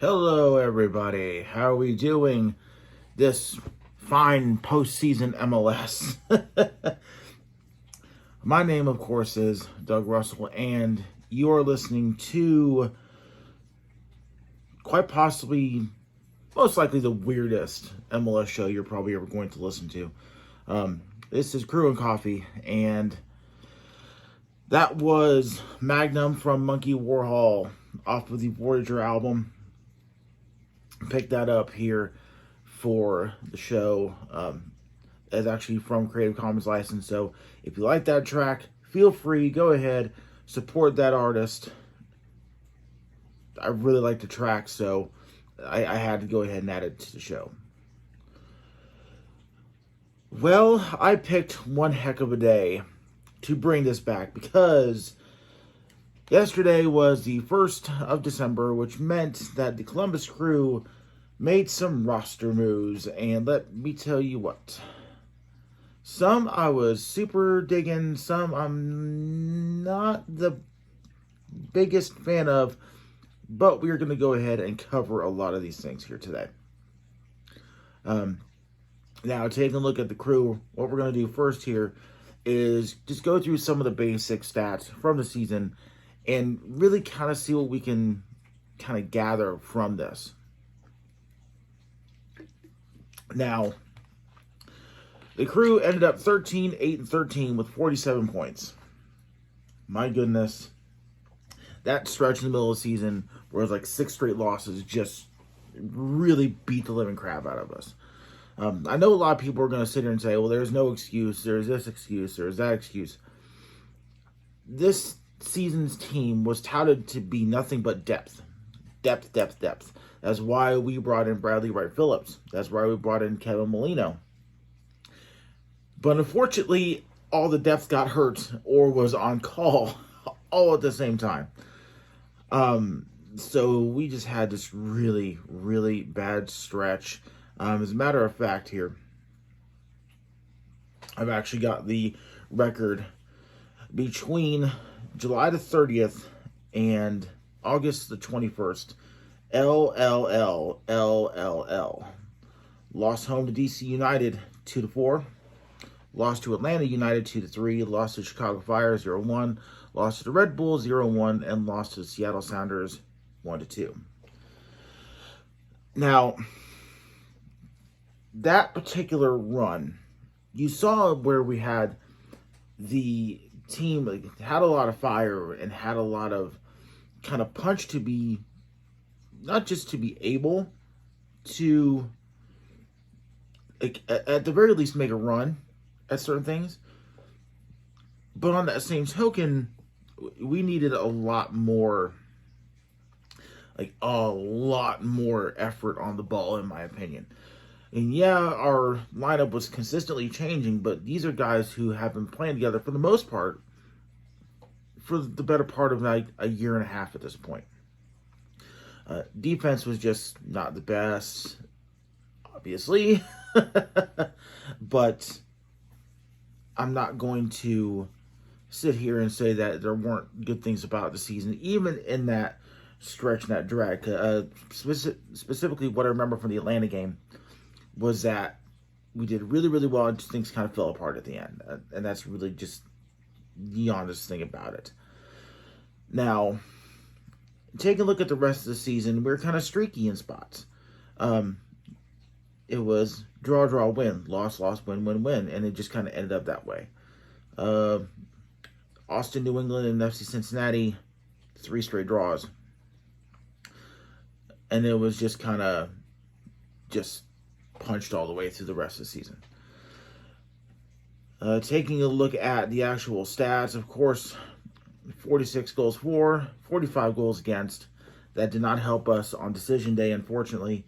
Hello, everybody. How are we doing this fine postseason MLS? My name, of course, is Doug Russell, and you are listening to quite possibly, most likely, the weirdest MLS show you're probably ever going to listen to. This is Crew and Coffee, and that was Magnum from Monkey Warhol off of the Voyager album. Picked that up here for the show. It's actually from Creative Commons license, so if you like that track, feel free, go ahead, support that artist. I really like the track, so I had to go ahead and add it to the show. Well, I picked one heck of a day to bring this back because yesterday was the 1st of December, which meant that the Columbus Crew made some roster moves, and let me tell you what. Some I was super digging, some I'm not the biggest fan of, but we're going to go ahead and cover a lot of these things here today. Now, taking a look at the Crew, what we're going to do first here is just go through some of the basic stats from the season and really kind of see what we can kind of gather from this. Now, the Crew ended up 13-8-13 with 47 points. My goodness. That stretch in the middle of the season where it was like 6 straight losses just really beat the living crap out of us. I know a lot of people are going to sit here and say, well, there's no excuse. There's this excuse. There's that excuse. This season's team was touted to be nothing but depth. Depth. That's why we brought in Bradley Wright-Phillips. That's why we brought in Kevin Molino. But unfortunately, all the depth got hurt or was on call all at the same time. So we just had this really, really bad stretch. As a matter of fact here, I've actually got the record between July the 30th and August the 21st. LLL. Lost home to DC United 2-4. Lost to Atlanta United 2-3. Lost to Chicago Fire 0-1. Lost to the Red Bull 0-1. And lost to the Seattle Sounders 1-2. Now, that particular run, you saw where we had the team had a lot of fire and had a lot of kind of punch to be, not just to be able to, at the very least, make a run at certain things. But on that same token, we needed a lot more effort on the ball, in my opinion. And yeah, our lineup was consistently changing, but these are guys who have been playing together for the most part for the better part of like a year and a half at this point. Defense was just not the best, obviously, but I'm not going to sit here and say that there weren't good things about the season, even in that stretch and that drag. Specifically, what I remember from the Atlanta game was that we did really, really well and things kind of fell apart at the end. And that's really just the honest thing about it. Now, taking a look at the rest of the season, we're kind of streaky in spots. It was draw, win, loss, win, and it just kind of ended up that way. Austin, New England, and FC Cincinnati, 3 straight draws. And it was just kind of just punched all the way through the rest of the season. Taking a look at the actual stats, of course, 46 goals for, 45 goals against. That did not help us on decision day, unfortunately.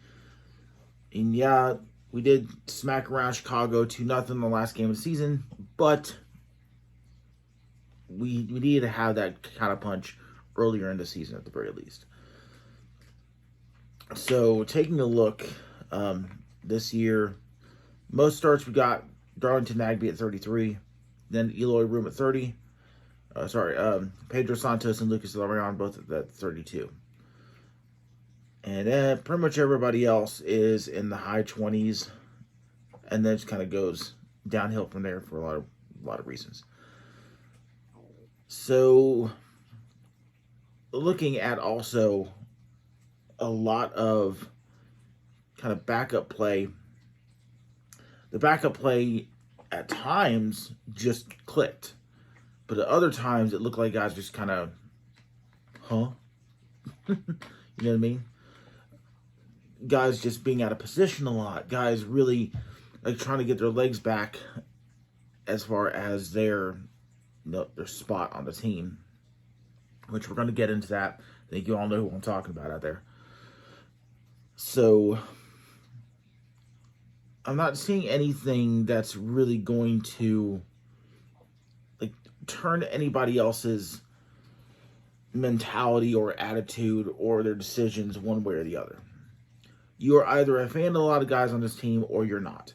And yeah, we did smack around Chicago 2-0 in the last game of the season, but we needed to have that kind of punch earlier in the season at the very least. So taking a look this year, most starts we got Darlington Nagbe at 33, then Eloy Room at 30. Pedro Santos and Lucas Larion both at 32. And pretty much everybody else is in the high 20s. And then it just kind of goes downhill from there for a lot of reasons. So, looking at also a lot of kind of backup play. The backup play at times just clicked. But at other times it looked like guys just kind of, huh? You know what I mean? Guys just being out of position a lot. Guys really like trying to get their legs back as far as their spot on the team. Which we're going to get into that. I think you all know who I'm talking about out there. So, I'm not seeing anything that's really going to like turn anybody else's mentality or attitude or their decisions one way or the other. You are either a fan of a lot of guys on this team or you're not.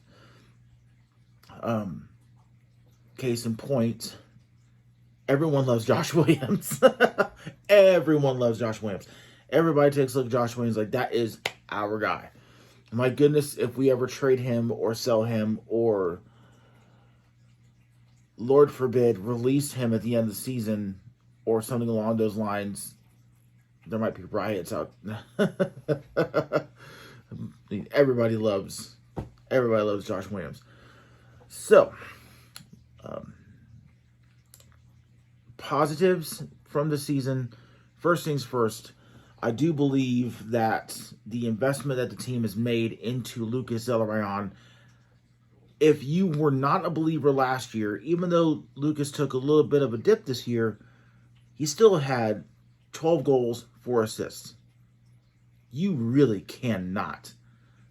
Case in point, everyone loves Josh Williams. Everyone loves Josh Williams. Everybody takes a look at Josh Williams like that is our guy. My goodness, if we ever trade him or sell him or, Lord forbid, release him at the end of the season or something along those lines, there might be riots out. Everybody loves Josh Williams. So, positives from the season. First things first, I do believe that the investment that the team has made into Lucas Zelarayan, if you were not a believer last year, even though Lucas took a little bit of a dip this year, he still had 12 goals, 4 assists. You really cannot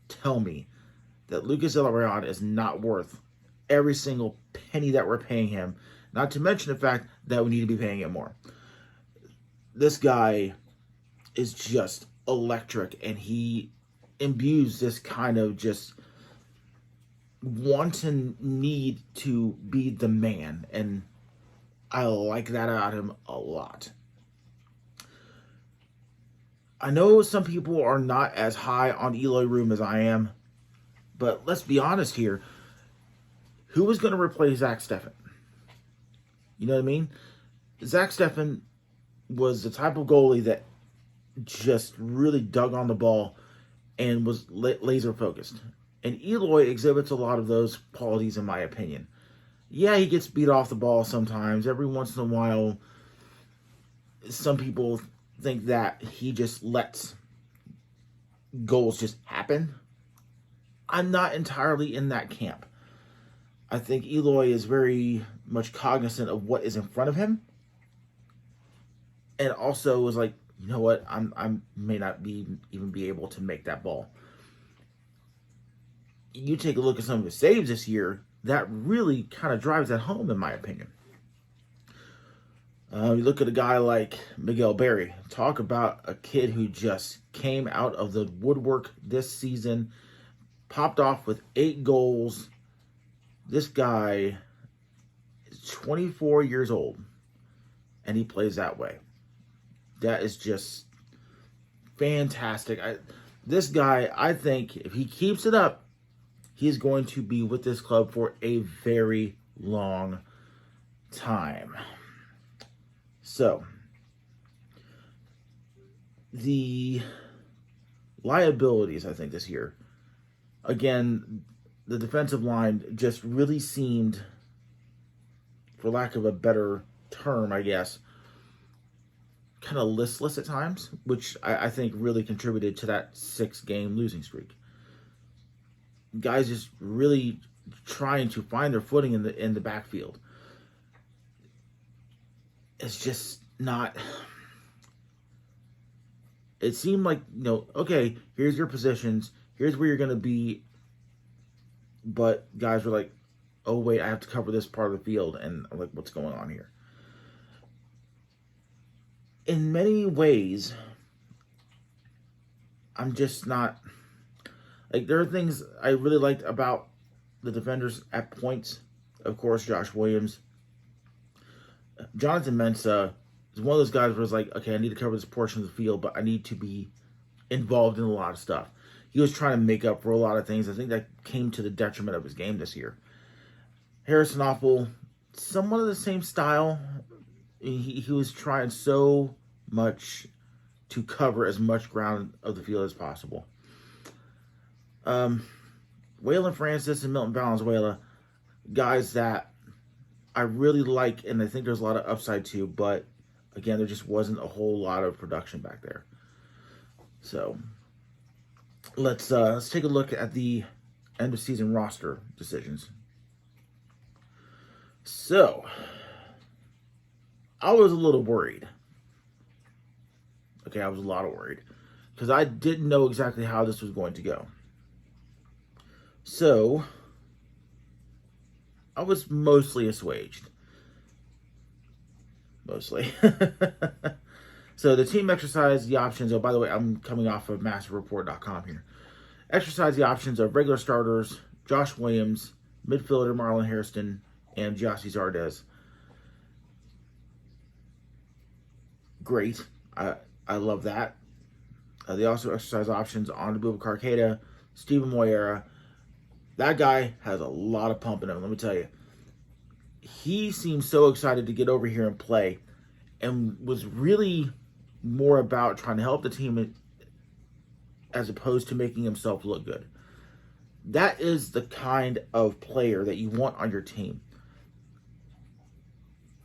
tell me that Lucas Zelarayan is not worth every single penny that we're paying him, not to mention the fact that we need to be paying him more. This guy is just electric, and he imbues this kind of just want and need to be the man, and I like that out of him a lot. I know some people are not as high on Eloy Room as I am, but let's be honest here. Who was going to replace Zach Steffen? You know what I mean? Zach Steffen was the type of goalie that just really dug on the ball and was laser focused. And Eloy exhibits a lot of those qualities in my opinion. Yeah, he gets beat off the ball sometimes. Every once in a while, some people think that he just lets goals just happen. I'm not entirely in that camp. I think Eloy is very much cognizant of what is in front of him. And also was like, you know what, I may not even be able to make that ball. You take a look at some of his saves this year, that really kind of drives that home, in my opinion. You look at a guy like Miguel Berry. Talk about a kid who just came out of the woodwork this season, popped off with 8 goals. This guy is 24 years old, and he plays that way. That is just fantastic. This guy, I think, if he keeps it up, he's going to be with this club for a very long time. So, the liabilities, I think, this year, again, the defensive line just really seemed, for lack of a better term, I guess, kind of listless at times, which I think really contributed to that 6-game losing streak. Guys just really trying to find their footing in the backfield. It's just not. It seemed like, okay, here's your positions, here's where you're going to be, but guys were like, oh wait, I have to cover this part of the field, and I'm like, what's going on here? In many ways, I'm just not, like, there are things I really liked about the defenders at points. Of course, Josh Williams. Jonathan Mensah is one of those guys where it's like, okay, I need to cover this portion of the field, but I need to be involved in a lot of stuff. He was trying to make up for a lot of things. I think that came to the detriment of his game this year. Harrison Awful, somewhat of the same style. He was trying so much to cover as much ground of the field as possible. Waylon Francis and Milton Valenzuela, guys that I really like, and I think there's a lot of upside to, but again, there just wasn't a whole lot of production back there. So let's take a look at the end of season roster decisions. So I was a little worried. Okay, I was a lot worried because I didn't know exactly how this was going to go. So I was mostly assuaged. Mostly. So the team exercised the options. Oh, by the way, I'm coming off of masterreport.com here. Exercise the options of regular starters, Josh Williams, midfielder Marlon Hairston, and Gyasi Zardes. Great. I love that. They also exercise options on Abubakar Keita, Steven Moyera. That guy has a lot of pump in him, let me tell you. He seemed so excited to get over here and play, and was really more about trying to help the team as opposed to making himself look good. That is the kind of player that you want on your team.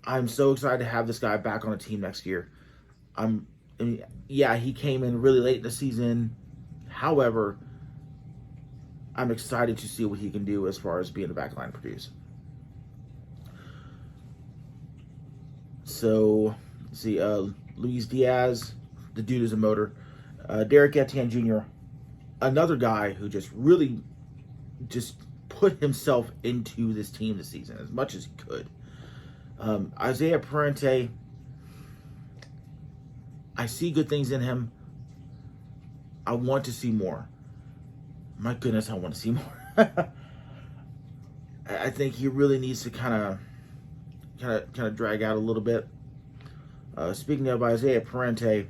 I'm so excited to have this guy back on the team next year. Yeah, he came in really late in the season. However, I'm excited to see what he can do as far as being the backline produce. So, let's see, Luis Diaz, the dude is a motor. Derek Etienne Jr., another guy who just really just put himself into this team this season as much as he could. Isaiah Parente, I see good things in him. I want to see more. My goodness, I want to see more. I think he really needs to kind of drag out a little bit. Speaking of Isaiah Parente,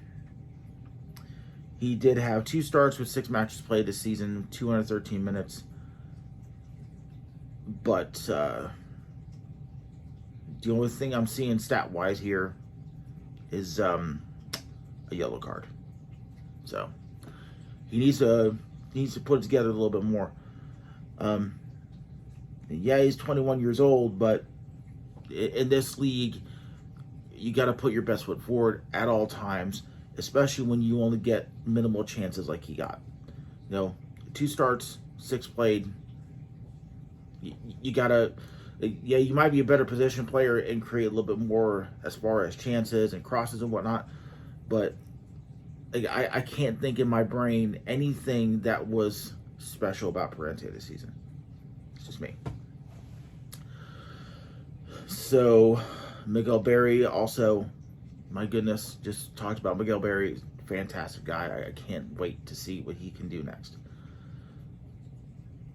he did have 2 starts with 6 matches played this season, 213 minutes. But the only thing I'm seeing stat-wise here is a yellow card. So he needs to put it together a little bit more. Yeah, he's 21 years old, but in this league, you got to put your best foot forward at all times, especially when you only get minimal chances like he got. 2 starts, 6 played. You gotta, yeah, you might be a better position player and create a little bit more as far as chances and crosses and whatnot, but I can't think in my brain anything that was special about Parente this season. It's just me. So, Miguel Berry also, my goodness, just talked about Miguel Berry. Fantastic guy. I can't wait to see what he can do next.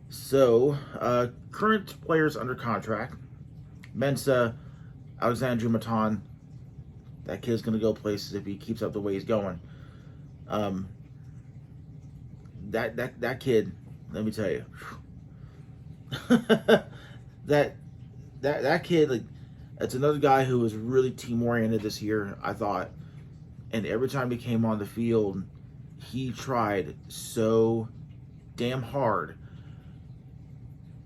So, current players under contract. Mensah, Alexandre Maton. That kid's going to go places if he keeps up the way he's going. That kid, let me tell you. that kid, like, it's another guy who was really team-oriented this year, I thought. And every time he came on the field, he tried so damn hard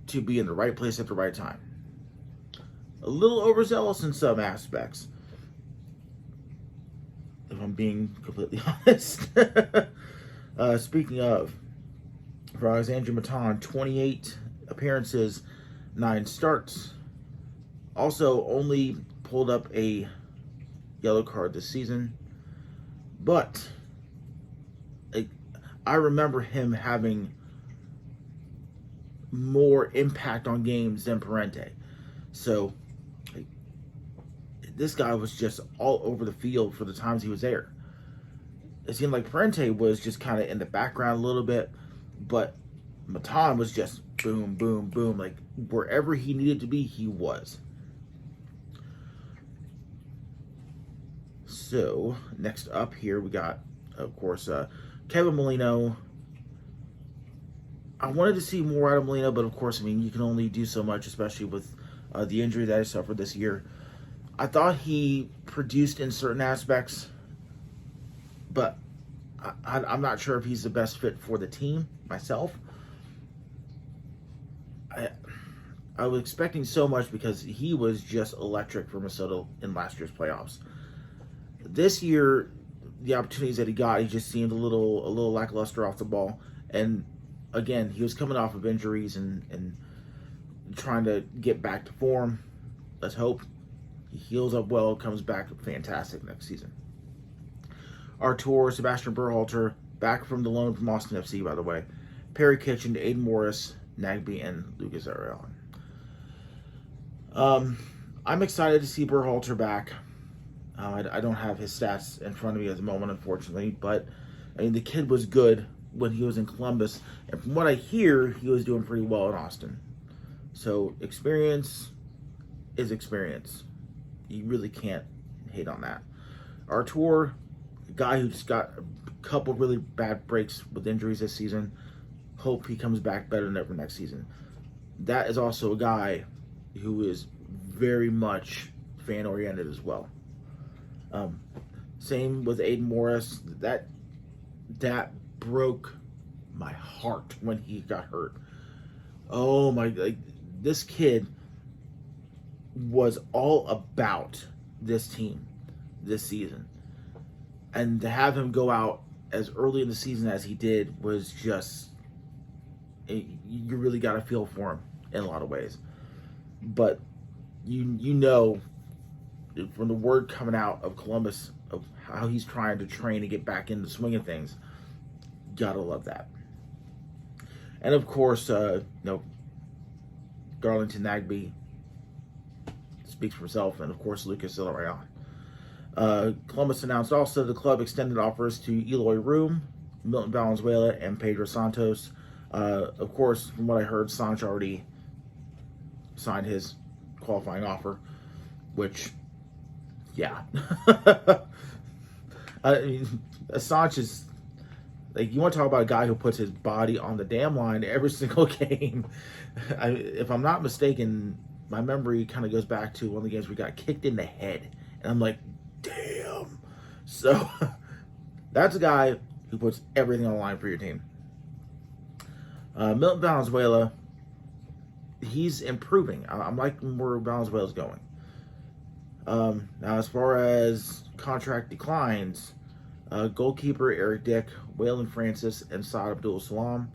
to be in the right place at the right time. A little overzealous in some aspects, if I'm being completely honest. Speaking of, for Alexandre Maton, 28 appearances, 9 starts. Also only pulled up a yellow card this season. But I remember him having more impact on games than Parente. So this guy was just all over the field for the times he was there. It seemed like Parente was just kind of in the background a little bit, but Maton was just boom, boom, boom. Like, wherever he needed to be, he was. So, next up here, we got, of course, Kevin Molino, I wanted to see more out of Molino, but of course, I mean, you can only do so much, especially with the injury that he suffered this year. I thought he produced in certain aspects, but I'm not sure if he's the best fit for the team myself. I was expecting so much because he was just electric for Minnesota in last year's playoffs. This year, the opportunities that he got, he just seemed a little lackluster off the ball. And again, he was coming off of injuries and trying to get back to form. Let's hope he heals up well, comes back fantastic next season. Artur, Sebastian Berhalter, back from the loan from Austin FC, by the way. Perry Kitchen, Aiden Morris, Nagbe, and Lucas Ariel. I'm excited to see Berhalter back. I don't have his stats in front of me at the moment, unfortunately, but I mean, the kid was good when he was in Columbus, and from what I hear, he was doing pretty well in Austin. So experience is experience. You really can't hate on that. Artur, a guy who just got a couple really bad breaks with injuries this season. Hope he comes back better than ever next season. That is also a guy who is very much fan-oriented as well. Same with Aiden Morris. That broke my heart when he got hurt. Oh my! This kid was all about this team this season, and to have him go out as early in the season as he did was just, you really got to feel for him in a lot of ways. But you know from the word coming out of Columbus of how he's trying to train to get back in the swing of things, gotta love that. And of course, Darlington Nagbe speaks for himself, and of course Lucas Villarreal. Columbus announced also the club extended offers to Eloy Room, Milton Valenzuela, and Pedro Santos. Of course, from what I heard, Sanch already signed his qualifying offer, which, yeah. I mean, Sanch is, you want to talk about a guy who puts his body on the damn line every single game. If I'm not mistaken, my memory kind of goes back to one of the games we got kicked in the head, and I'm like, damn. So that's a guy who puts everything on the line for your team. Milton Valenzuela, he's improving. I'm liking where Valenzuela's going. Now, as far as contract declines, goalkeeper Eric Dick, Waylon Francis, and Saad Abdul Salam,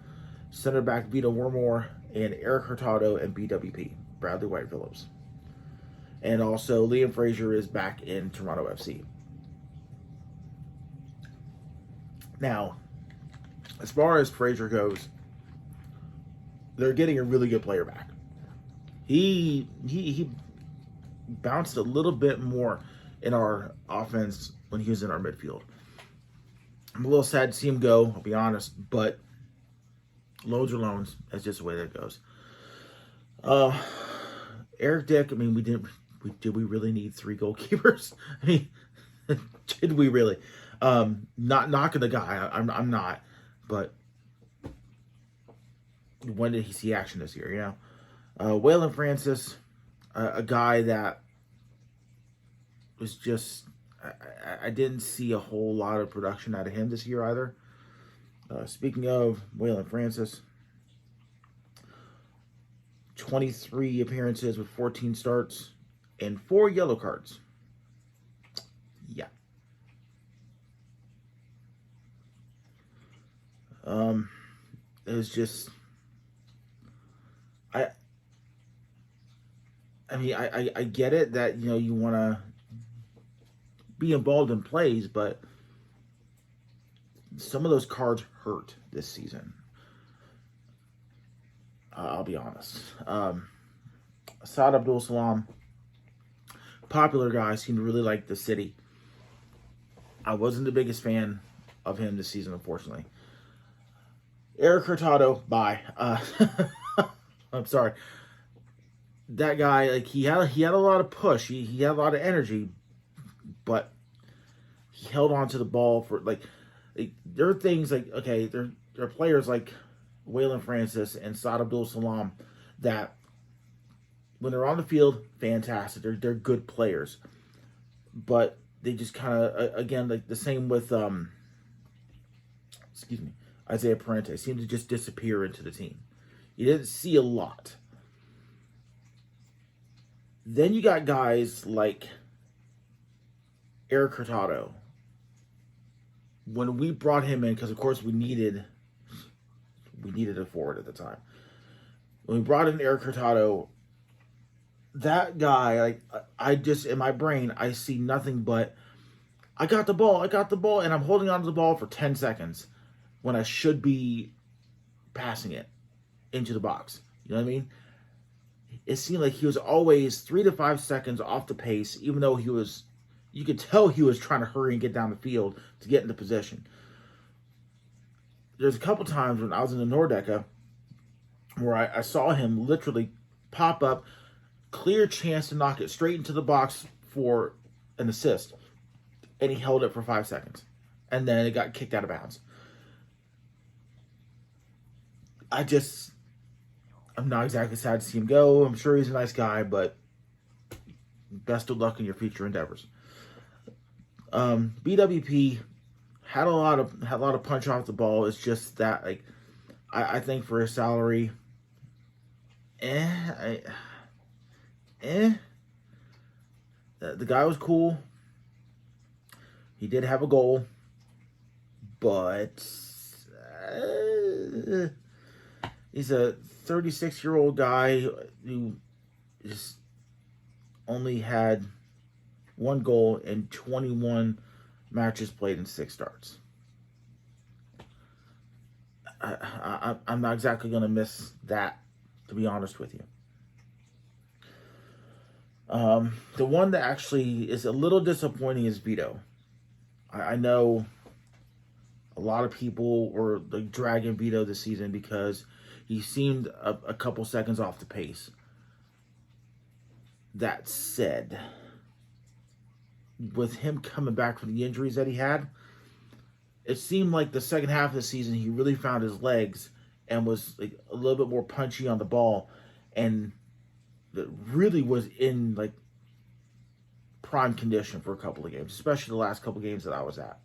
center back Vito Wormore, and Eric Hurtado and BWP, Bradley White Phillips. And also, Liam Fraser is back in Toronto FC. Now, as far as Fraser goes, they're getting a really good player back. He bounced a little bit more in our offense when he was in our midfield. I'm a little sad to see him go, I'll be honest, but loans are loans. That's just the way that goes. Eric Dick, I mean, did we really need 3 goalkeepers? I mean, did we really? Not knocking the guy, I'm not, but when did he see action this year, you know? Waylon Francis, a guy that was just, I didn't see a whole lot of production out of him this year either. Speaking of Waylon Francis, 23 appearances with 14 starts and 4 yellow cards. Yeah. It was just, I mean, I get it that, you want to be involved in plays, but some of those cards hurt this season. I'll be honest. Saad Abdul Salam, popular guy, seemed to really like the city. I wasn't the biggest fan of him this season, unfortunately. Eric Hurtado, bye. I'm sorry. That guy, he had a lot of push. He had a lot of energy, but he held on to the ball for, there are things like, okay, there are players like Waylon Francis and Saad Abdul Salam that when they're on the field, fantastic. They're good players. But they just kind of, again, like the same with, Isaiah Parente. Seemed to just disappear into the team. You didn't see a lot. Then you got guys like Eric Hurtado. When we brought him in, because of course we needed a forward at the time. When we brought in Eric Hurtado, that guy, like, I just, in my brain, I see nothing but, I got the ball, and I'm holding on to the ball for 10 seconds when I should be passing it into the box. You know what I mean? It seemed like he was always 3 to 5 seconds off the pace, even though you could tell he was trying to hurry and get down the field to get into position. There's a couple times when I was in the Nordeca where I saw him literally pop up, clear chance to knock it straight into the box for an assist, and he held it for 5 seconds, and then it got kicked out of bounds. I'm not exactly sad to see him go. I'm sure he's a nice guy, but best of luck in your future endeavors. BWP had a lot of punch off the ball. It's just that, like, I think for his salary, the guy was cool. He did have a goal, but he's a 36-year-old guy who just only had 1 goal and 21 matches played in 6 starts. I'm not exactly going to miss that, to be honest with you. The one that actually is a little disappointing is Vito. I know a lot of people were like dragging Vito this season because he seemed a couple seconds off the pace. That said, with him coming back from the injuries that he had, it seemed like the second half of the season he really found his legs and was like a little bit more punchy on the ball, and that really was in like prime condition for a couple of games, especially the last couple of games that I was at.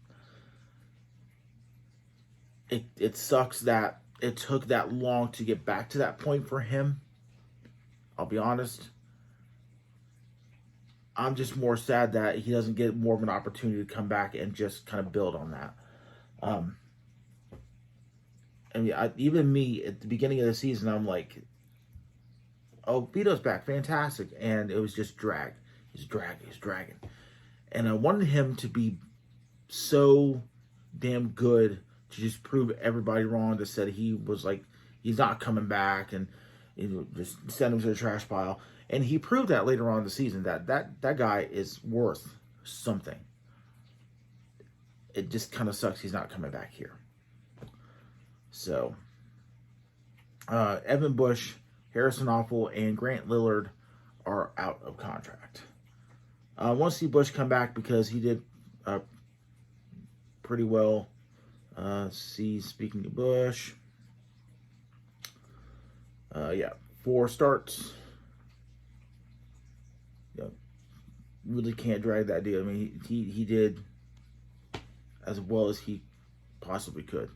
It sucks that it took that long to get back to that point for him. I'll be honest. I'm just more sad that he doesn't get more of an opportunity to come back and just kind of build on that. Even me at the beginning of the season, I'm like, oh, Vito's back, fantastic. And it was just drag. He's dragging. And I wanted him to be so damn good to just prove everybody wrong that said he was like, he's not coming back, and just send him to the trash pile. And he proved that later on in the season that guy is worth something. It just kind of sucks he's not coming back here. So, Evan Bush, Harrison Offel, and Grant Lillard are out of contract. I want to see Bush come back because he did pretty well. Speaking of Bush, 4 starts. Really can't drag that deal. I mean, he did as well as he possibly could.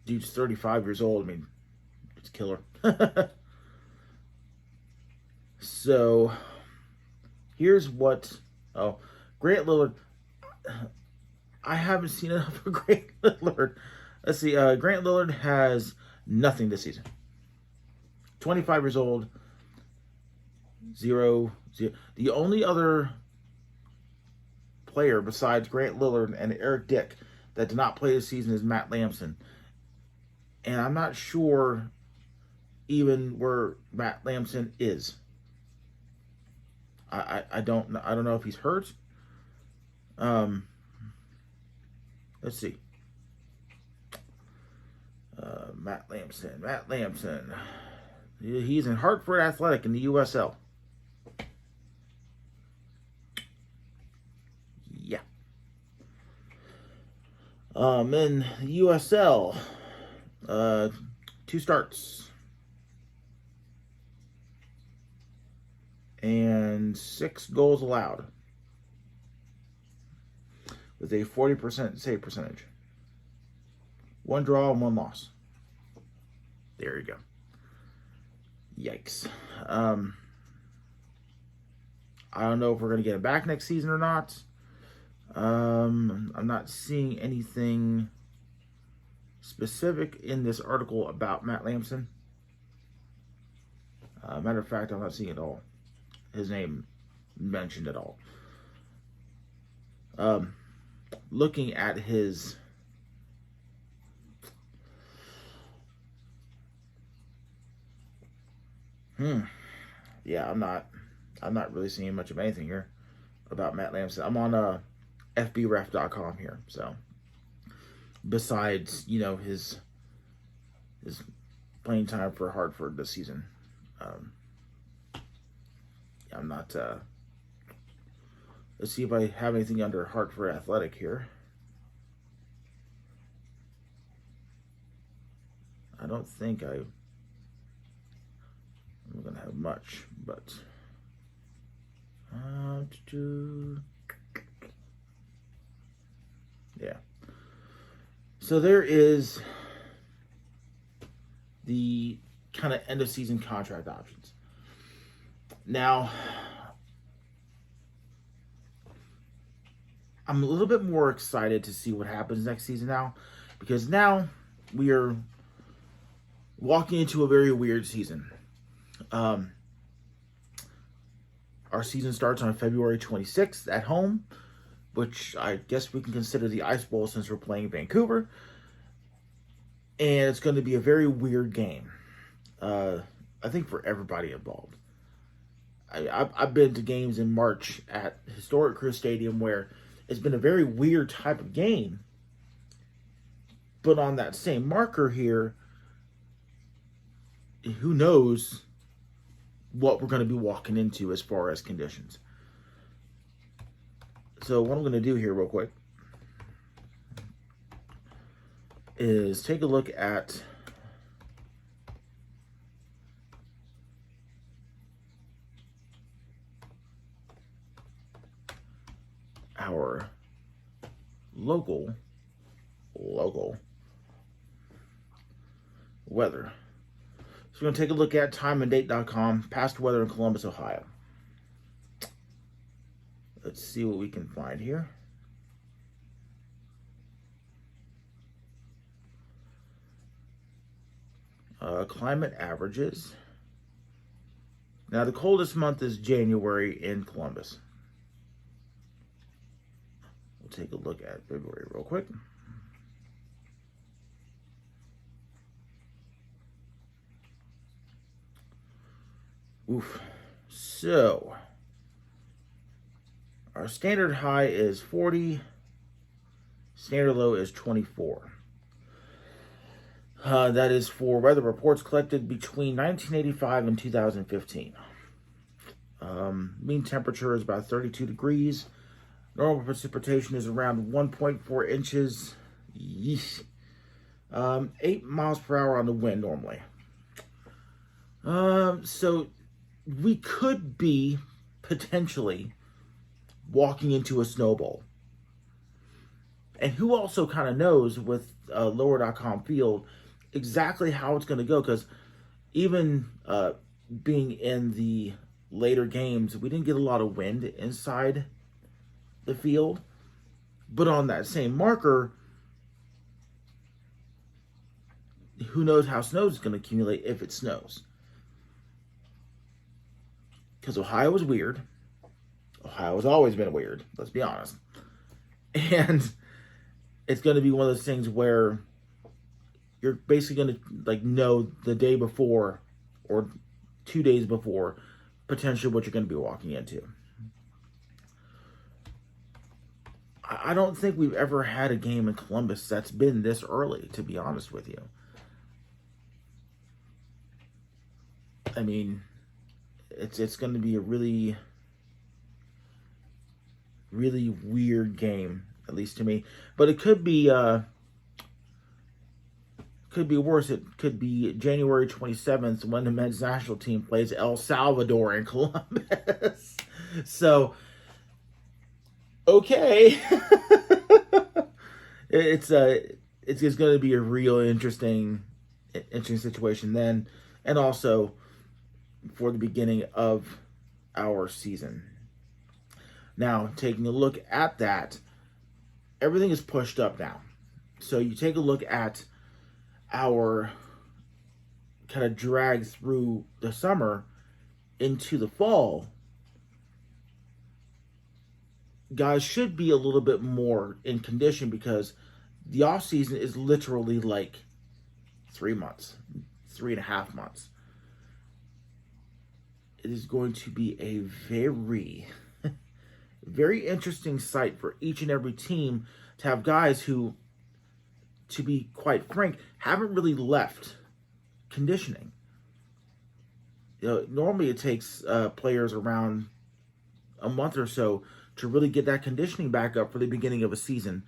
Dude's 35 years old. I mean, it's a killer. So, here's what... Oh, Grant Lillard. I haven't seen enough of Grant Lillard. Let's see. Grant Lillard has nothing this season. 25 years old. 0. The only other player besides Grant Lillard and Eric Dick that did not play this season is Matt Lamson. And I'm not sure even where Matt Lamson is. I don't know if he's hurt. Let's see. Matt Lamson. He's in Hartford Athletic in the USL. Yeah. In USL, 2 starts and 6 goals allowed with a 40% save percentage. 1 draw and 1 loss. There you go. Yikes. I don't know if we're going to get him back next season or not. I'm not seeing anything specific in this article about Matt Lamson. Matter of fact, I'm not seeing it all. His name mentioned at all. Looking at his yeah, I'm not really seeing much of anything here about Matt Lamson. I'm on fbref.com here, so besides, his playing time for Hartford this season, I'm not let's see if I have anything under Hartford Athletic here. I don't think I'm going to have much, but yeah. So there is the kind of end of season contract options. Now, I'm a little bit more excited to see what happens next season now, because now we are walking into a very weird season. Our season starts on February 26th at home, which I guess we can consider the Ice Bowl since we're playing Vancouver. And it's going to be a very weird game, I think, for everybody involved. I've been to games in March at historic Chris Stadium where it's been a very weird type of game. But on that same marker here, who knows what we're going to be walking into as far as conditions. So what I'm going to do here real quick is take a look at our local weather. So we're going to take a look at timeanddate.com, past weather in Columbus, Ohio. Let's see what we can find here. Climate averages. Now, the coldest month is January in Columbus. We'll take a look at February real quick. Oof. So, our standard high is 40. Standard low is 24. That is for weather reports collected between 1985 and 2015. Mean temperature is about 32 degrees. Normal precipitation is around 1.4 inches. Yeesh. 8 miles per hour on the wind normally. So we could be potentially walking into a snowball. And who also kind of knows with lower.com field exactly how it's going to go, because even being in the later games, we didn't get a lot of wind inside the field. But on that same marker, who knows how snow is going to accumulate if it snows. Because Ohio is weird. Ohio has always been weird, let's be honest. And it's going to be one of those things where you're basically going to know the day before or 2 days before potentially what you're going to be walking into. I don't think we've ever had a game in Columbus that's been this early, to be honest with you. I mean, it's going to be a really, really weird game at least to me. But it could be worse. It could be January 27th when the men's national team plays El Salvador in Columbus. So, okay. it's going to be a real interesting situation then, and also for the beginning of our season. Now, taking a look at that, everything is pushed up now. So you take a look at our kind of drag through the summer into the fall. Guys should be a little bit more in condition because the off season is literally like 3 months, 3.5 months. It is going to be a very, very interesting sight for each and every team to have guys who, to be quite frank, haven't really left conditioning. Normally it takes players around a month or so to really get that conditioning back up for the beginning of a season.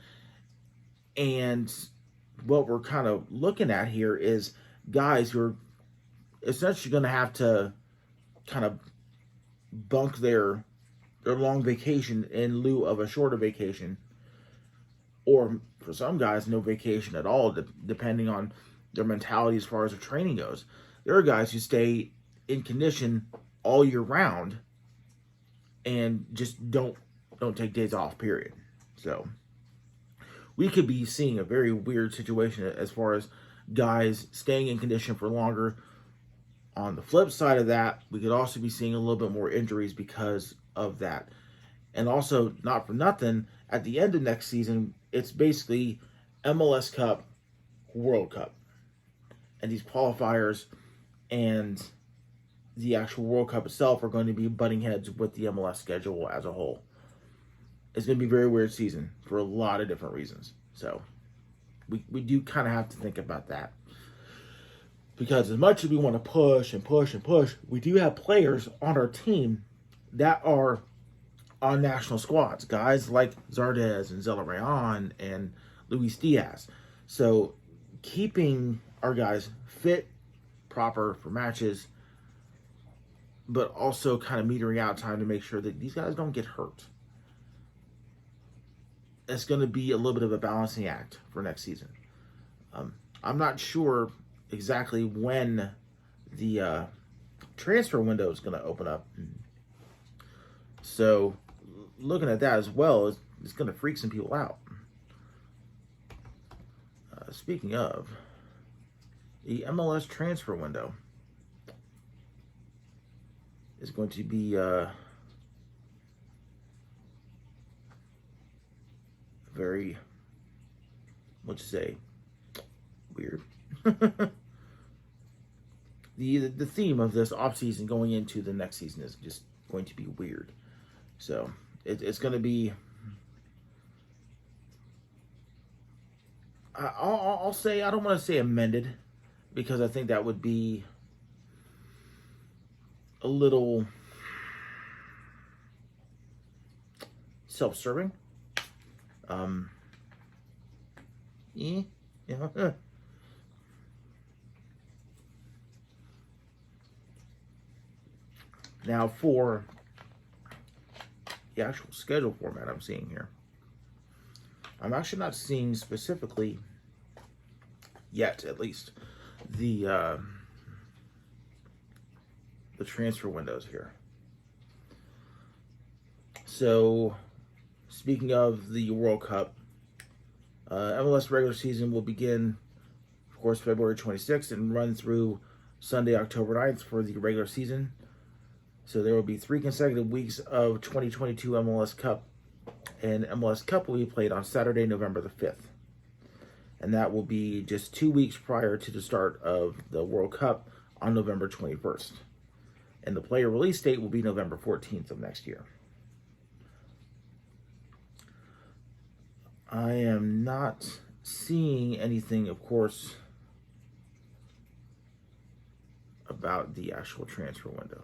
And what we're kind of looking at here is guys who are essentially going to have to kind of bunk their long vacation in lieu of a shorter vacation, or for some guys, no vacation at all, depending on their mentality as far as their training goes. There are guys who stay in condition all year round and just don't take days off, period. So we could be seeing a very weird situation as far as guys staying in condition for longer. On the flip side of that, we could also be seeing a little bit more injuries because of that. And also, not for nothing, at the end of next season, it's basically MLS Cup, World Cup. And these qualifiers and the actual World Cup itself are going to be butting heads with the MLS schedule as a whole. It's going to be a very weird season for a lot of different reasons. So we do kind of have to think about that. Because as much as we want to push and push and push, we do have players on our team that are on national squads. Guys like Zardes and Zelarayan and Luis Diaz. So keeping our guys fit, proper for matches, but also kind of metering out time to make sure that these guys don't get hurt. It's going to be a little bit of a balancing act for next season. I'm not sure exactly when the transfer window is going to open up. So looking at that as well, it's going to freak some people out. Speaking of, the MLS transfer window is going to be very, what you say, weird. The theme of this offseason going into the next season is just going to be weird. So it's going to be, I'll say, I don't want to say amended, because I think that would be a little self-serving. Yeah. Now for the actual schedule format I'm seeing here, I'm actually not seeing specifically yet, at least, the transfer windows here. So, speaking of the World Cup, MLS regular season will begin, of course, February 26th and run through Sunday, October 9th for the regular season. So there will be 3 consecutive weeks of 2022 MLS Cup, and MLS Cup will be played on Saturday, November the 5th. And that will be just 2 weeks prior to the start of the World Cup on November 21st. And the player release date will be November 14th of next year. I am not seeing anything, of course, about the actual transfer window.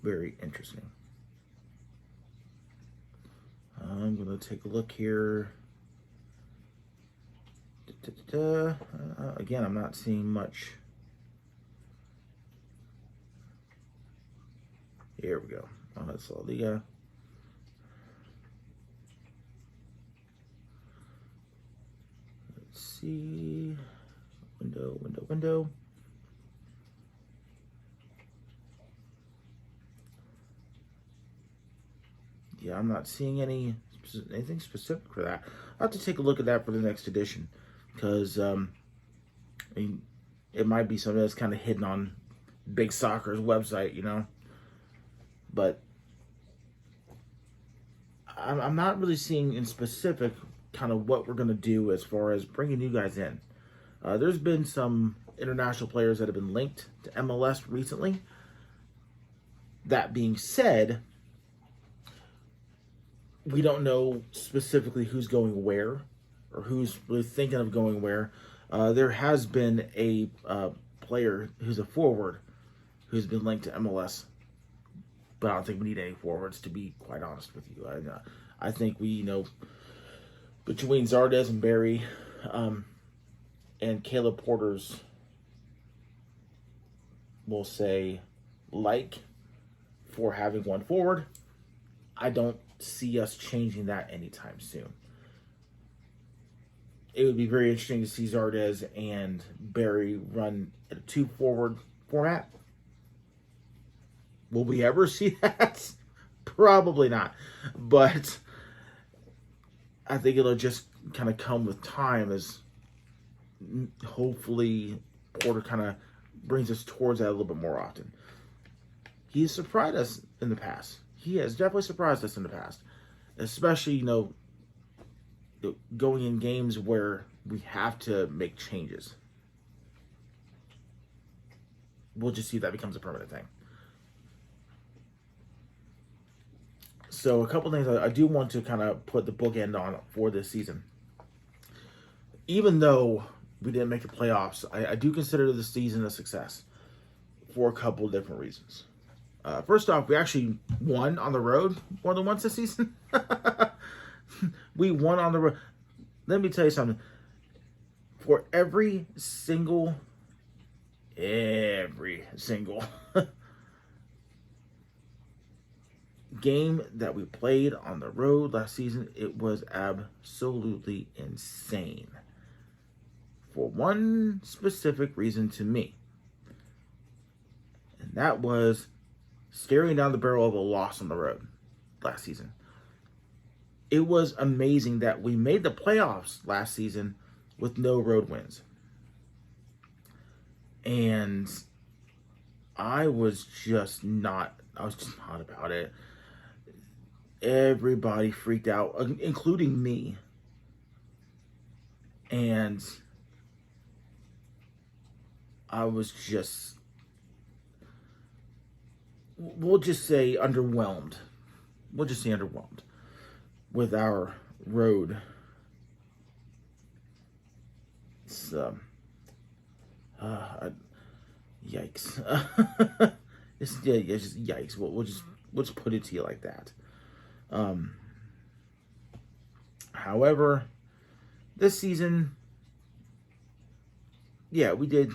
very interesting. I'm going to take a look here. Again, I'm not seeing much. Here we go. Oh, that's La Liga. Let's see. Window. Yeah, I'm not seeing anything specific for that. I'll have to take a look at that for the next edition, because I mean, it might be something that's kind of hidden on Big Soccer's website, you know. But I'm not really seeing in specific kind of what we're going to do as far as bringing you guys in. There's been some international players that have been linked to MLS recently. That being said, we don't know specifically who's going where or who's really thinking of going where. There has been a player who's a forward who's been linked to MLS, but I don't think we need any forwards, to be quite honest with you. I think we, between Zardes and Barry and Caleb Porter's, we'll say, for having one forward, I don't see us changing that anytime soon. It would be very interesting to see Zardes and Barry run a 2-forward format. Will we ever see that? Probably not. But I think it'll just kind of come with time, as hopefully Porter kind of brings us towards that a little bit more often. He's surprised us in the past. He has definitely surprised us in the past. Especially, going in games where we have to make changes. We'll just see if that becomes a permanent thing. So a couple things I do want to kind of put the bookend on for this season. Even though we didn't make the playoffs, I do consider this season a success for a couple different reasons. First off, we actually won on the road more than once this season. We won on the road. Let me tell you something. For every single game that we played on the road last season, it was absolutely insane. For one specific reason to me. And that was staring down the barrel of a loss on the road last season. It was amazing that we made the playoffs last season with no road wins. And I was just not about it. Everybody freaked out, including me. And I was just, we'll just say underwhelmed. With our road. It's, yikes. It's just yikes. We'll just put it to you like that. However, this season, we did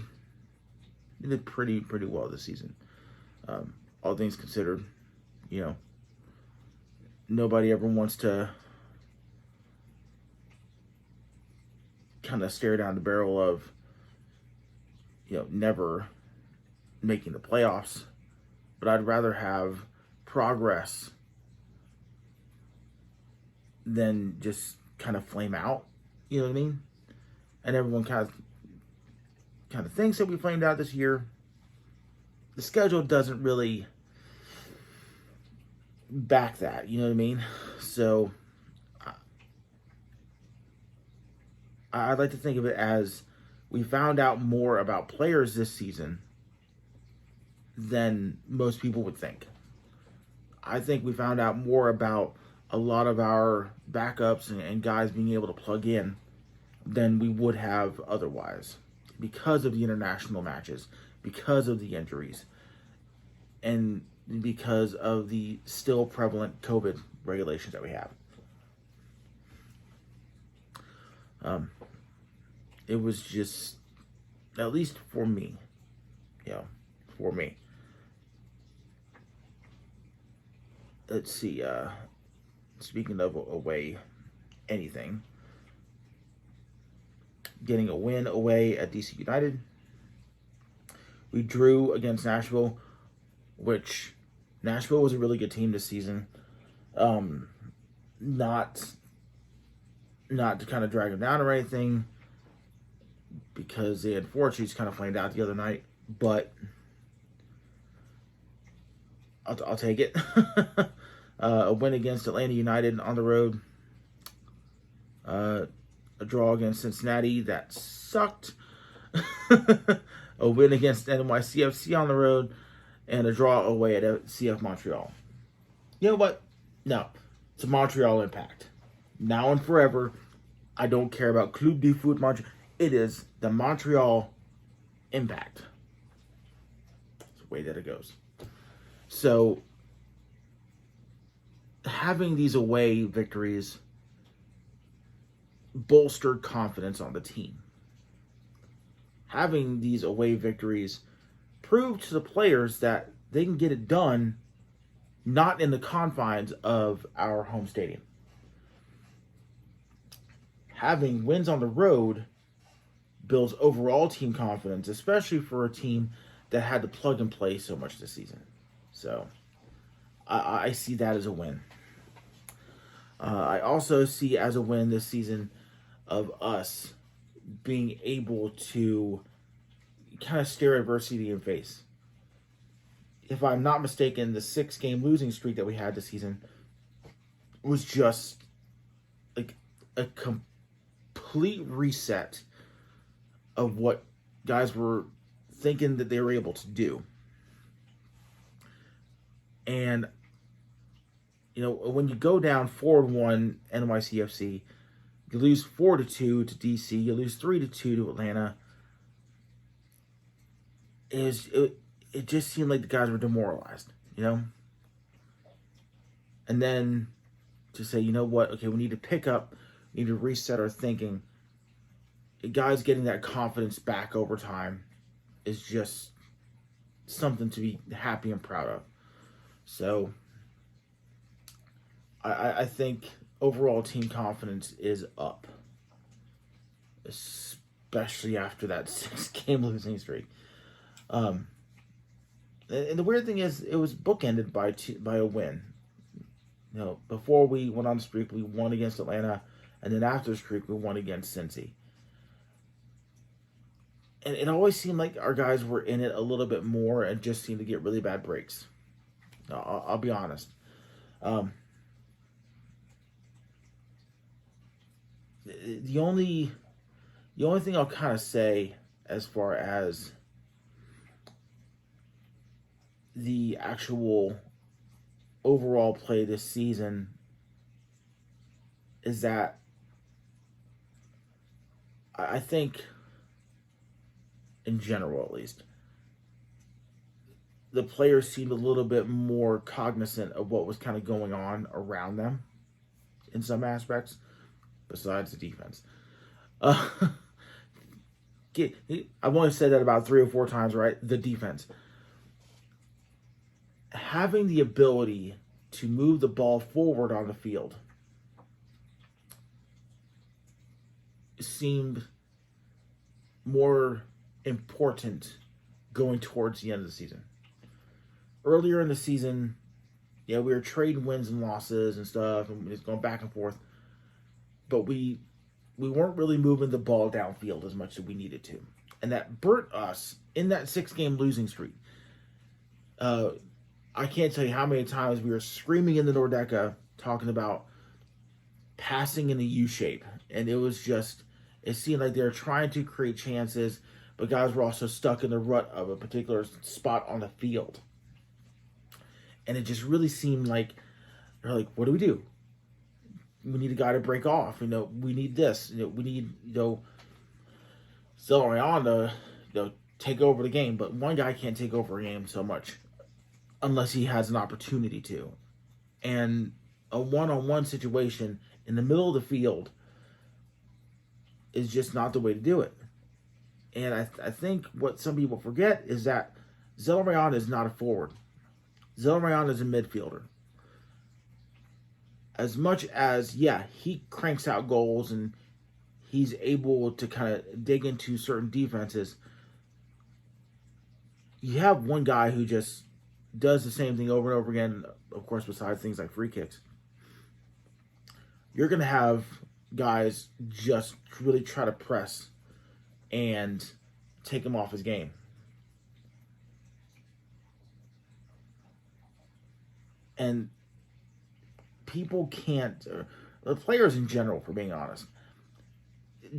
pretty well this season. All things considered, nobody ever wants to kind of stare down the barrel of, never making the playoffs. But I'd rather have progress than just kind of flame out. You know what I mean? And everyone kind of thinks that we flamed out this year. The schedule doesn't really back that, you know what I mean? So I'd like to think of it as we found out more about players this season than most people would think. I think we found out more about a lot of our backups and guys being able to plug in than we would have otherwise, because of the international matches, because of the injuries. And because of the still prevalent COVID regulations that we have. It was just, at least for me, for me. Let's see, speaking of away anything, getting a win away at DC United. We drew against Nashville, which Nashville was a really good team this season. Not to kind of drag them down or anything, because they unfortunately kind of flamed out the other night, but I'll take it. A win against Atlanta United on the road. A draw against Cincinnati, that sucked. A win against NYCFC on the road, and a draw away at CF Montreal. You know what? No, it's a Montreal Impact. Now and forever, I don't care about Club de Foot Montreal. It is the Montreal Impact. It's the way that it goes. So, having these away victories bolstered confidence on the team. Having these away victories proved to the players that they can get it done not in the confines of our home stadium. Having wins on the road builds overall team confidence, especially for a team that had to plug and play so much this season. So, I see that as a win. I also see as a win this season of us being able to kind of stare adversity in the face. If I'm not mistaken, the 6-game losing streak that we had this season was just like a complete reset of what guys were thinking that they were able to do. And, when you go down 4-1 NYCFC, you lose 4-2 to DC, you lose 3-2 to Atlanta. It just seemed like the guys were demoralized, And then to say, you know what, okay, we need to pick up, we need to reset our thinking. Guys getting that confidence back over time is just something to be happy and proud of. So, I think overall team confidence is up, especially after that 6-game losing streak. And the weird thing is, it was bookended by a win. Before we went on the streak, we won against Atlanta, and then after the streak, we won against Cincy. And it always seemed like our guys were in it a little bit more and just seemed to get really bad breaks. I'll be honest. The only thing I'll kind of say as far as the actual overall play this season is that I think, in general at least, the players seemed a little bit more cognizant of what was kind of going on around them in some aspects, besides the defense. I've only said that about 3 or 4 times, right? The defense. Having the ability to move the ball forward on the field seemed more important going towards the end of the season. Earlier in the season, we were trading wins and losses and stuff, and it's going back and forth. But we weren't really moving the ball downfield as much as we needed to. And that burnt us in that 6-game losing streak. I can't tell you how many times we were screaming in the Nordeca talking about passing in a U-shape. And it seemed like they were trying to create chances, but guys were also stuck in the rut of a particular spot on the field. And it just really seemed like, they're like, what do we do? We need a guy to break off. We need this. We need, Zellerion to, take over the game. But one guy can't take over a game so much. unless he has an opportunity to. And a one-on-one situation in the middle of the field is just not the way to do it. And I think what some people forget is that Zelarayan is not a forward. Zelarayan is a midfielder. As much as, yeah, he cranks out goals and he's able to kind of dig into certain defenses, you have one guy who just does the same thing over and over again, of course, besides things like free kicks. You're going to have guys just really try to press and take him off his game. And people can't, the players in general, for being honest,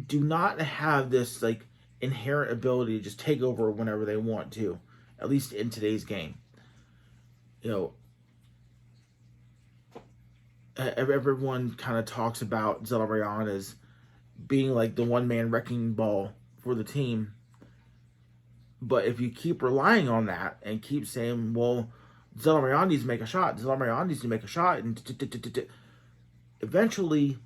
do not have this like inherent ability to just take over whenever they want to, at least in today's game. You know, everyone kind of talks about Zelarayan as being like the one-man wrecking ball for the team. But if you keep relying on that and keep saying, well, Zelarayan needs to make a shot, Zelarayan needs to make a shot, and eventually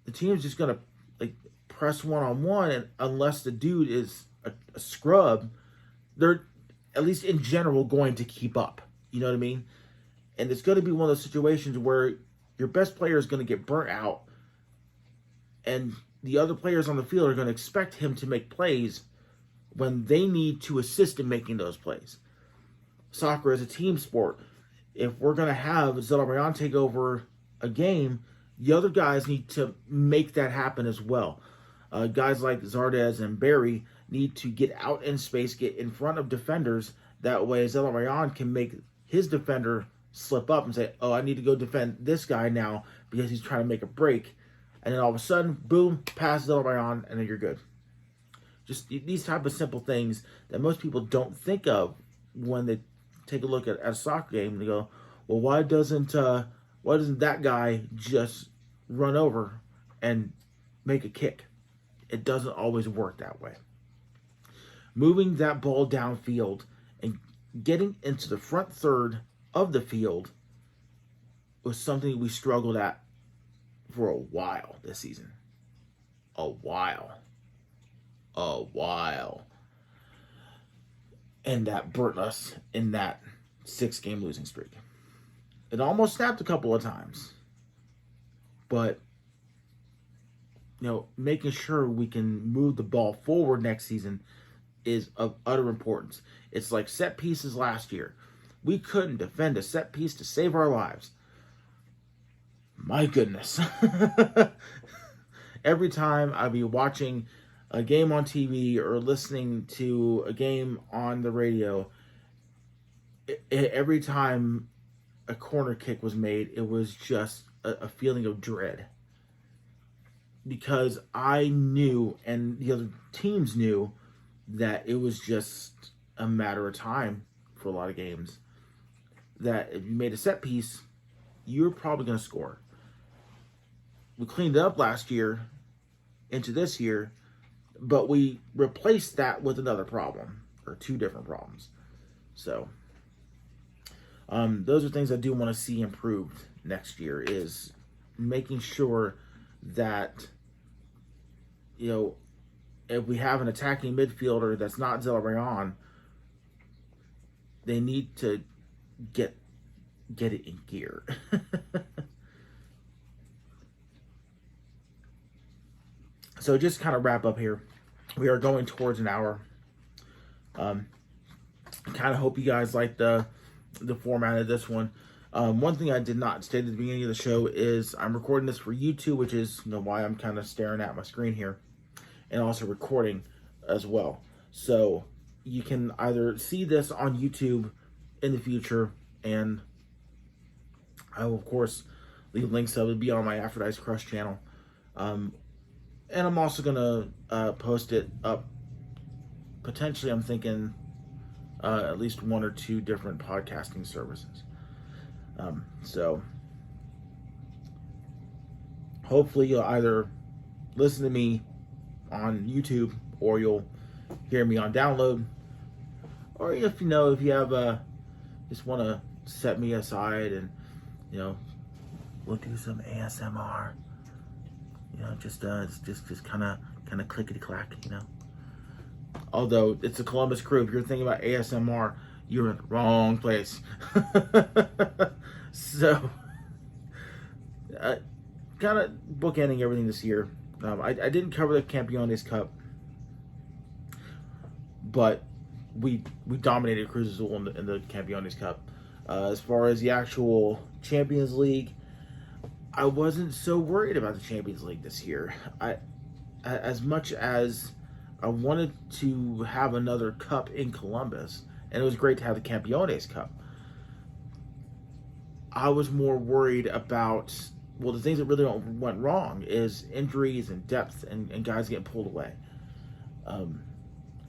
the team's just going to like press one-on-one, and unless the dude is a scrub, they're, at least in general, going to keep up. You know what I mean? And it's going to be one of those situations where your best player is going to get burnt out, and the other players on the field are going to expect him to make plays when they need to assist in making those plays. Soccer is a team sport. If we're going to have Zelarayan take over a game, the other guys need to make that happen as well. Guys like Zardes and Barry need to get out in space, get in front of defenders. That way Zelarayan can make his defender slip up and say, oh, I need to go defend this guy now because he's trying to make a break. And then all of a sudden, boom, pass Zelarayan, and then you're good. Just these type of simple things that most people don't think of when they take a look at a soccer game. They go, well, why doesn't that guy just run over and make a kick? It doesn't always work that way. Moving that ball downfield and getting into the front third of the field was something we struggled at for a while this season. A while. And that burnt us in that 6-game losing streak. It almost snapped a couple of times. But, you know, making sure we can move the ball forward next season is of utter importance. It's like set pieces last year. We couldn't defend a set piece to save our lives. My goodness. Every time I'd be watching a game on TV or listening to a game on the radio, every time a corner kick was made, it was just a feeling of dread. Because I knew, and the other teams knew, that it was just a matter of time for a lot of games. That if you made a set piece, you're probably going to score. We cleaned it up last year into this year, but we replaced that with another problem, or two different problems. So, those are things I do want to see improved next year, is making sure that, you know, if we have an attacking midfielder that's not Zelarayan, they need to get it in gear. So just kind of wrap up here. We are going towards an hour. Kind of hope you guys like the format of this one. One thing I did not state at the beginning of the show is I'm recording this for YouTube, which is, you know, why I'm kind of staring at my screen here, and also recording as well. So you can either see this on YouTube in the future, and I will, of course, leave links of it. Be on my Aphrodite's Crush channel. And I'm also going to post it up, potentially, I'm thinking, at least one or two different podcasting services. So, hopefully you'll either listen to me on YouTube, or you'll hear me on download. Or if you have just want to set me aside and, we'll do some ASMR. Just kind of clickety clack. Although it's a Columbus Crew, if you're thinking about ASMR, you're in the wrong place. So, kind of bookending everything this year. I didn't cover the Campeones Cup, but we dominated Cruz Azul in the Campeones Cup. As far as the actual Champions League, I wasn't so worried about the Champions League this year. As much as I wanted to have another cup in Columbus, and it was great to have the Campeones Cup, I was more worried about, the things that really went wrong is injuries and depth and guys getting pulled away.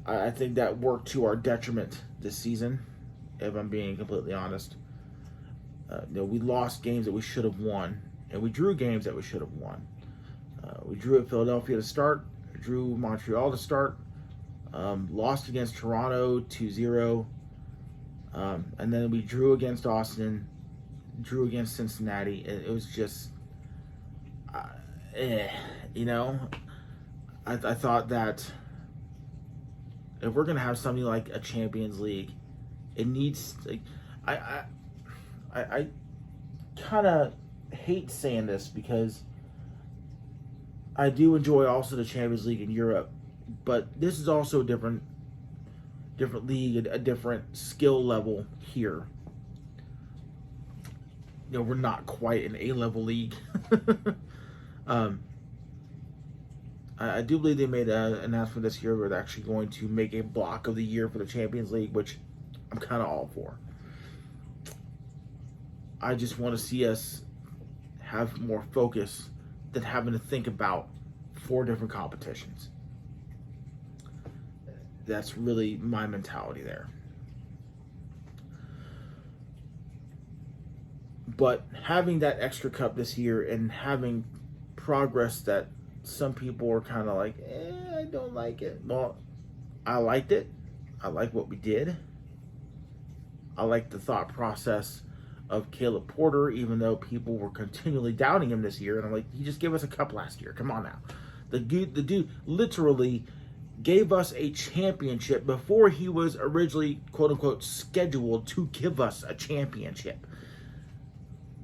I think that worked to our detriment this season, if I'm being completely honest. We lost games that we should have won, and we drew games that we should have won. We drew at Philadelphia to start, drew Montreal to start, lost against Toronto 2-0, and then we drew against Austin, drew against Cincinnati. It was just, I thought that if we're going to have something like a Champions League, it needs, I kind of hate saying this because I do enjoy also the Champions League in Europe, but this is also a different league, a different skill level here. We're not quite an A-level league. I do believe they made an announcement this year where they're actually going to make a block of the year for the Champions League, which I'm kind of all for. I just want to see us have more focus than having to think about 4 different competitions. That's really my mentality there. But having that extra cup this year and having progress that some people are kind of like, I don't like it. Well, I liked it. I like what we did. I like the thought process of Caleb Porter, even though people were continually doubting him this year. And I'm like, he just gave us a cup last year. Come on now. The dude literally gave us a championship before he was originally, quote unquote, scheduled to give us a championship.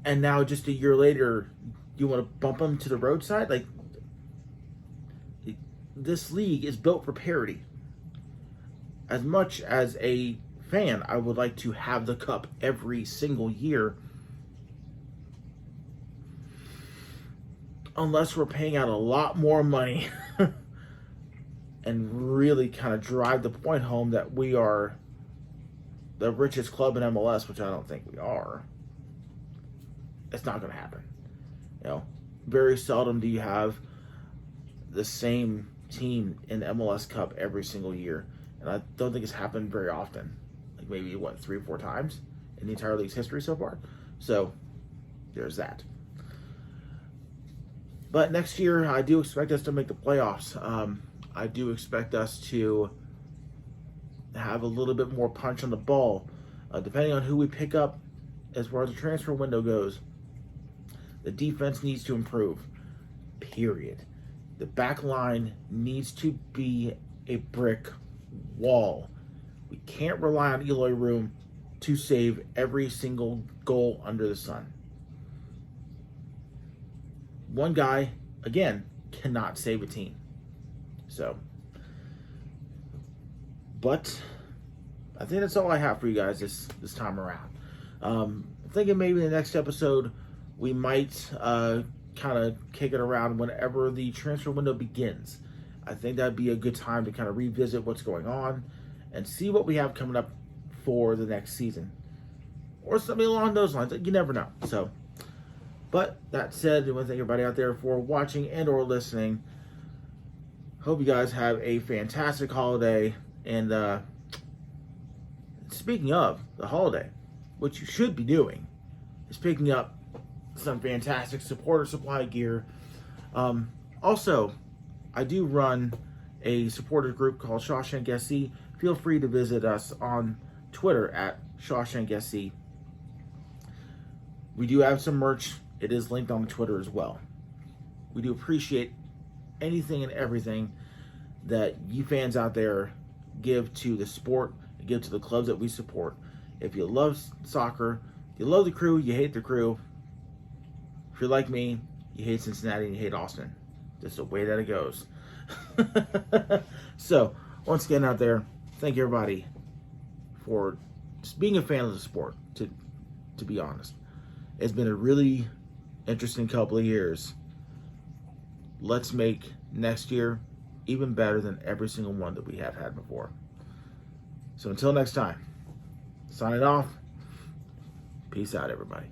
And now just a year later, you want to bump him to the roadside? Like, this league is built for parity. As much as a fan, I would like to have the cup every single year. Unless we're paying out a lot more money and really kind of drive the point home that we are the richest club in MLS, which I don't think we are. It's not going to happen. Very seldom do you have the same team in the MLS Cup every single year. And I don't think it's happened very often. Like maybe, 3 or 4 times in the entire league's history so far. So, there's that. But next year, I do expect us to make the playoffs. I do expect us to have a little bit more punch on the ball. Depending on who we pick up as far as the transfer window goes, the defense needs to improve. Period. The back line needs to be a brick wall. We can't rely on Eloy Room to save every single goal under the sun. One guy, again, cannot save a team. So, but I think that's all I have for you guys this time around. I'm thinking maybe the next episode we might kind of kick it around whenever the transfer window begins. I think that'd be a good time to kind of revisit what's going on and see what we have coming up for the next season. Or something along those lines. You never know. So, but that said, I want to thank everybody out there for watching and or listening. Hope you guys have a fantastic holiday. And speaking of the holiday, what you should be doing is picking up some fantastic supporter supply gear. Also, I do run a supporter group called Shawshank SC. Feel free to visit us on Twitter at Shawshank SC. We do have some merch. It is linked on Twitter as well. We do appreciate anything and everything that you fans out there give to the sport, give to the clubs that we support. If you love soccer, you love the Crew, you hate the Crew. If you're like me, you hate Cincinnati and you hate Austin. Just the way that it goes. So, once again out there, thank you everybody for just being a fan of the sport, to be honest. It's been a really interesting couple of years. Let's make next year even better than every single one that we have had before. So until next time, signing off. Peace out, everybody.